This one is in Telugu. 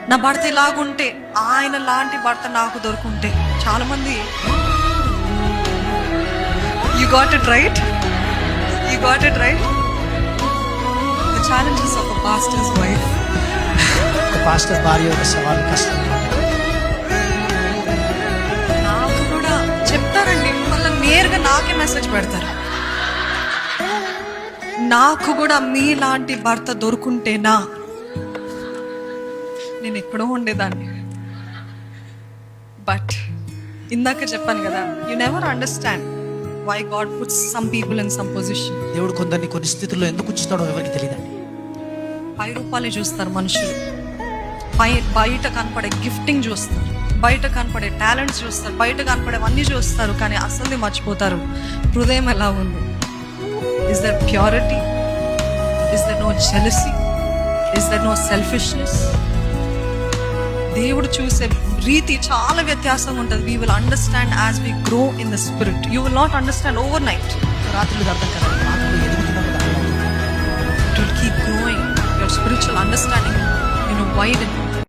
నా భర్త ఇలాగుంటే, ఆయన లాంటి భర్త నాకు దొరుకుంటే. చాలా మంది you got it right, you got it right. The challenges of a pastors wife. ఒక పాస్టర్ భార్య యొక్క సవాలు కష్టం. నాకు కూడా చెప్తారండి, మళ్ళీ నేరుగా నాకే మెసేజ్ పెడతారు. నాకు కూడా మీలాంటి భర్త దొరుకుంటేనా నేను ఎక్కడో ఉండేదాన్ని. బట్ ఇందాక చెప్పాను కదా, you never understand why God puts some people in some position. దేవుడు కొందరిని కొన్ని స్థితుల్లో ఎందుకు ఉంచుతాడో ఎవరికి తెలియదండి. పై రూపాలే చూస్తారు మనుషులు, బయట కనపడే గిఫ్టింగ్ చూస్తారు, బయట కనపడే టాలెంట్స్ చూస్తారు, బయట కనపడేవన్నీ చూస్తారు, కానీ అసలు మర్చిపోతారు హృదయం ఎలా ఉంది. Is there purity? Is there no jealousy? Is there no selfishness? దేవుడు చూసే రీతి చాలా వ్యత్యాసం ఉంటుంది. We will understand as we grow in the spirit. You will not understand overnight. రాత్రులు అర్థం కదా, రాత్రులు ఎదుగుతున్నాం కదా. It will keep growing. Your spiritual understanding, widen.